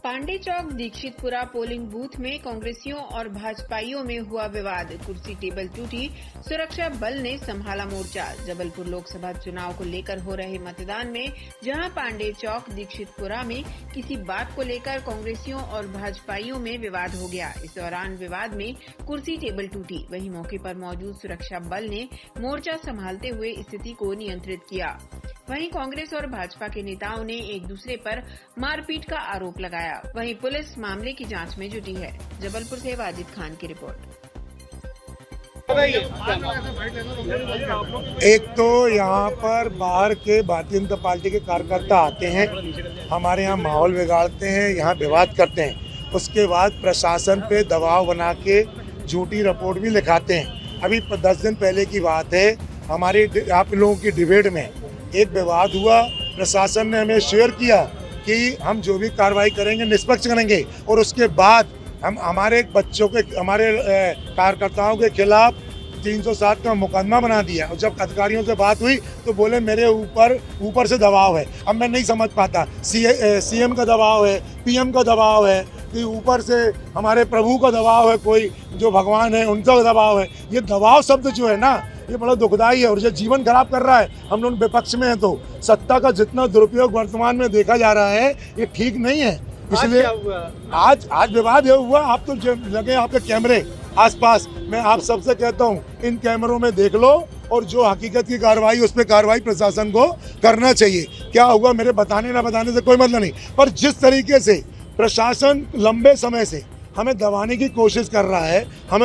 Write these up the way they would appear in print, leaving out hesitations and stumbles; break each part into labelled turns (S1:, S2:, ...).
S1: पांडे चौक Dikshitpura polling booth में कांग्रेसियों और भाजपाइयों में हुआ विवाद। कुर्सी टेबल टूटी, सुरक्षा बल ने संभाला मोर्चा। जबलपुर लोकसभा चुनाव को लेकर हो रहे मतदान में जहां पांडे चौक दीक्षितपुरा में किसी बात को लेकर कांग्रेसियों और भाजपाइयों में विवाद हो गया। इस दौरान विवाद में कुर्सी टेबल टूटी। वहीं मौके पर मौजूद सुरक्षा बल ने मोर्चा संभालते हुए स्थिति को नियंत्रित किया। वहीं कांग्रेस और भाजपा के नेताओं ने एक दूसरे पर मारपीट का आरोप लगाया। वहीं पुलिस मामले की जांच में जुटी है। जबलपुर से वाजिद खान की रिपोर्ट।
S2: एक तो यहाँ पर बाहर के भारतीय जनता पार्टी के कार्यकर्ता आते हैं, हमारे यहाँ माहौल बिगाड़ते हैं, यहाँ विवाद करते हैं। उसके बाद प्रशासन पे दबाव बना के झूठी रिपोर्ट भी लिखाते हैं। अभी 10 दिन पहले की बात है, हमारी आप लोगों की डिबेट में एक विवाद हुआ। प्रशासन ने हमें शेयर किया कि हम जो भी कार्रवाई करेंगे निष्पक्ष करेंगे, और उसके बाद हम हमारे बच्चों के हमारे कार्यकर्ताओं के खिलाफ 307 का मुकदमा बना दिया। और जब अधिकारियों से बात हुई तो बोले मेरे ऊपर से दबाव है। अब मैं नहीं समझ पाता, सीएम का दबाव है, पीएम का दबाव है कि ऊपर से हमारे प्रभु का दबाव है, कोई जो भगवान है उनका दबाव है। ये दबाव शब्द जो है ना, ये बड़ा दुखदाई है और जो जीवन खराब कर रहा है। हम लोग विपक्ष में हैं तो सत्ता का जितना दुरुपयोग वर्तमान में देखा जा रहा है ये ठीक नहीं है। इसलिए आज विवाद ये हुआ। आप तो लगे आपके कैमरे आसपास, मैं आप सबसे कहता हूँ इन कैमरों में देख लो, और जो हकीकत की कार्रवाई उस पर कार्रवाई प्रशासन को करना चाहिए। क्या हुआ मेरे बताने ना बताने से कोई मतलब नहीं, पर जिस तरीके से प्रशासन लंबे समय से हमें दबाने की कोशिश कर रहा है, हम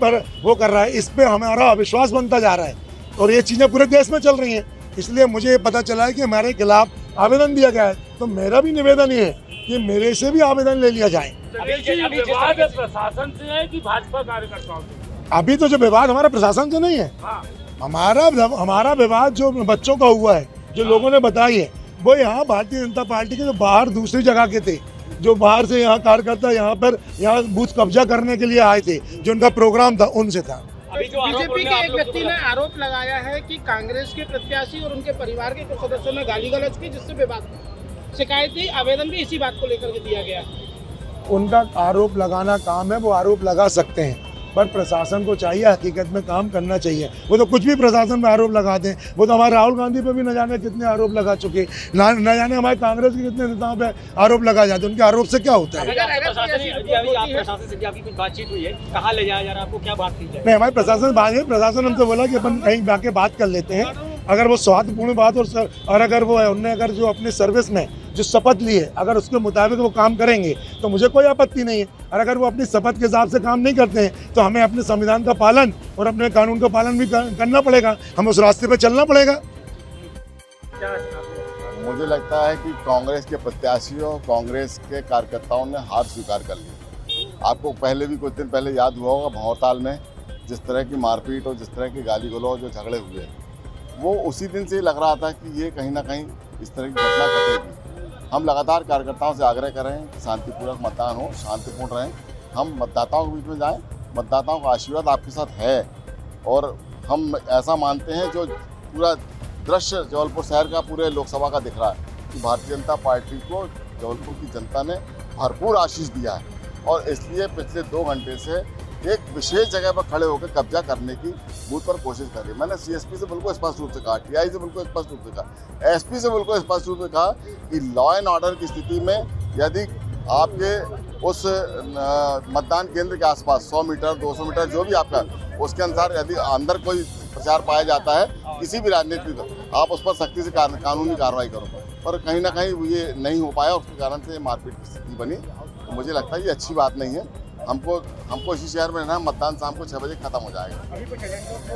S2: पर वो कर रहा है, इस पे हमारा अविश्वास बनता जा रहा है और ये चीज़ें पूरे देश में चल रही हैं। इसलिए मुझे पता चला है कि हमारे खिलाफ आवेदन दिया गया है, तो मेरा भी निवेदन ये है कि मेरे से भी आवेदन ले लिया जाए।
S3: प्रशासन से है कि भाजपा कार्यकर्ताओं से?
S2: अभी तो जो विवाद हमारा प्रशासन से नहीं है। हमारा विवाद जो बच्चों का हुआ है, जो लोगों ने बताई है, वो यहाँ भारतीय जनता पार्टी के जो बाहर दूसरी जगह के थे, जो बाहर से यहाँ कार्यकर्ता यहाँ बूथ कब्जा करने के लिए आए थे, जो उनका प्रोग्राम था, उनसे था।
S4: बीजेपी के एक व्यक्ति ने आरोप लगाया है कि कांग्रेस के प्रत्याशी और उनके परिवार के कुछ सदस्यों ने गाली गलौज की, जिससे विवाद शिकायती आवेदन भी इसी बात को लेकर के दिया गया।
S2: उनका आरोप लगाना काम है, वो आरोप लगा सकते हैं, पर प्रशासन को चाहिए हकीकत में काम करना चाहिए। वो तो कुछ भी प्रशासन में आरोप लगाते हैं। वो तो हमारे राहुल गांधी पे भी न जाने कितने आरोप लगा चुके, न जाने हमारे कांग्रेस के कितने नेताओं पे आरोप लगा जाते हैं। उनके आरोप से क्या होता है?
S3: प्रशासन से आपकी कुछ बातचीत हुई है? कहाँ ले जाया जा रहा है आपको, क्या बात की जाए?
S2: नहीं, हमारे प्रशासन हमसे बोला कि अपन कहीं जाके बात कर लेते हैं। अगर वो सौहार्दपूर्ण बात और अगर वो है, उनने अगर जो अपने सर्विस में जो शपथ ली है, अगर उसके मुताबिक वो काम करेंगे तो मुझे कोई आपत्ति नहीं है। और अगर वो अपनी शपथ के हिसाब से काम नहीं करते हैं तो हमें अपने संविधान का पालन और अपने कानून का पालन भी करना पड़ेगा। हमें उस रास्ते पर चलना पड़ेगा।
S5: मुझे लगता है कि कांग्रेस के प्रत्याशियों, कांग्रेस के कार्यकर्ताओं ने हार स्वीकार कर ली। आपको पहले भी कुछ दिन पहले याद हुआ होगा, भौरताल में जिस तरह की मारपीट और जिस तरह की गाली गलौज जो झगड़े हुए, वो उसी दिन से लग रहा था कि ये कहीं ना कहीं इस तरह की घटना घटेगी। हम लगातार कार्यकर्ताओं से आग्रह कर रहे हैं कि शांतिपूर्वक मतदान हो, शांतिपूर्ण रहें, हम मतदाताओं के बीच में जाएं। मतदाताओं का आशीर्वाद आपके साथ है और हम ऐसा मानते हैं, जो पूरा दृश्य जबलपुर शहर का, पूरे लोकसभा का दिख रहा है कि भारतीय जनता पार्टी को जबलपुर की जनता ने भरपूर आशीष दिया है, और इसलिए पिछले 2 घंटे से एक विशेष जगह पर खड़े होकर कब्जा करने की बूथ पर कोशिश करी। मैंने सीएसपी से बिल्कुल स्पष्ट रूप से कहा, टीआई से बिल्कुल स्पष्ट रूप से कहा, एसपी से बिल्कुल स्पष्ट रूप से कहा कि लॉ एंड ऑर्डर की स्थिति में यदि आपके उस मतदान केंद्र के आसपास 100 मीटर 200 मीटर जो भी आपका, उसके अनुसार यदि अंदर कोई प्रचार पाया जाता है किसी भी राजनीति का, आप उस पर सख्ती से कानूनी कार्रवाई करो। पर कहीं ना कहीं ये नहीं हो पाया, उसके कारण से मारपीट की स्थिति बनी। तो मुझे लगता है ये अच्छी बात नहीं है। हमको इसी शहर में रहना, मतदान शाम को 6 बजे खत्म हो जाएगा।
S4: अभी कुछ एजेंटों को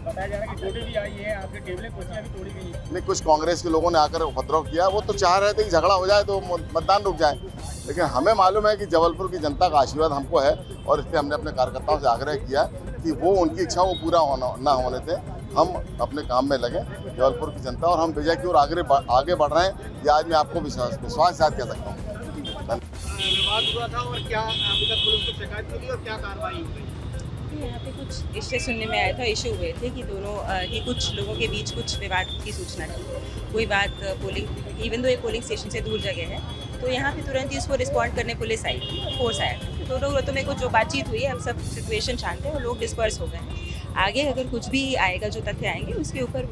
S4: बताया जा रहा है कि गोली भी आई है, आपके टेबलें कुर्सियां भी तोड़ी गई हैं।
S5: नहीं, कुछ कांग्रेस के लोगों ने आकर उपद्रव किया। वो तो चाह रहे थे कि झगड़ा हो जाए तो मतदान रुक जाए, लेकिन हमें मालूम है कि जबलपुर की जनता का आशीर्वाद हमको है, और इसलिए हमने अपने कार्यकर्ताओं से आग्रह किया कि वो उनकी इच्छा वो पूरा ना होने थे, हम अपने काम में लगे जबलपुर की जनता, और हम विजय की ओर आगे बढ़ रहे हैं। ये आज मैं आपको विश्वास साथ कह सकता हूँ।
S4: विवाद हुआ था और क्या अभी तक पुलिस को शिकायत मिली और क्या कार्रवाई हुई?
S6: यहाँ पे कुछ इश्यू सुनने में आया था, इशू हुए थे कि कुछ लोगों के बीच कुछ विवाद की सूचना थी। कोई बात पोलिंग, इवन दो ये पोलिंग स्टेशन से दूर जगह है, तो यहाँ पे तुरंत ही उसको रिस्पॉन्ड करने पुलिस आई थी और फोर्स आया था। तो दोनों ग्रुपों में कुछ जो बातचीत हुई है, अब सब सिचुएशन शांत है और लोग डिस्पर्स हो गए हैं। आगे अगर कुछ भी आएगा, जो तथ्य आएंगे, उसके ऊपर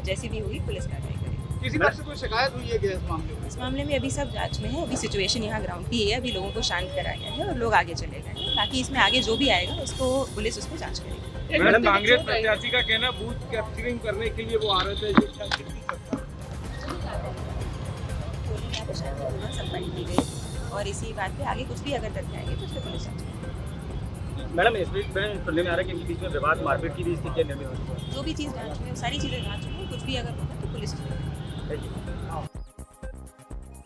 S6: जैसी भी होगी पुलिस कार्रवाई करेगी।
S4: किसी तरह से कोई शिकायत हुई है क्या इस मामले में?
S6: इस मामले में अभी सब जांच में है। अभी सिचुएशन यहाँ ग्राउंड की है, अभी लोगों को शांत कराया गया है और लोग आगे चले गए हैं। बाकी इसमें आगे जो भी आएगा उसको पुलिस उसको जांच करेगी।
S7: मैडम, कांग्रेस प्रत्याशी का कहना बूथ कैप्चरिंग करने के लिए वो आ रहे थे, ये क्या कितनी सत्ता?
S6: संपन्न की गई और इसी बात पे आगे कुछ भी अगर तथ्य आएंगे तो उसको पुलिस जांच करेगी।
S3: मैडम, इस बीच में सुनने में आ रहा है कि इनके बीच में विवाद, मारपीट की भी स्थिति निर्मित हुई है।
S6: जो भी चीज़ जांच में, सारी चीज़ें जांच में, कुछ भी अगर होगा तो पुलिस उसको करेगी।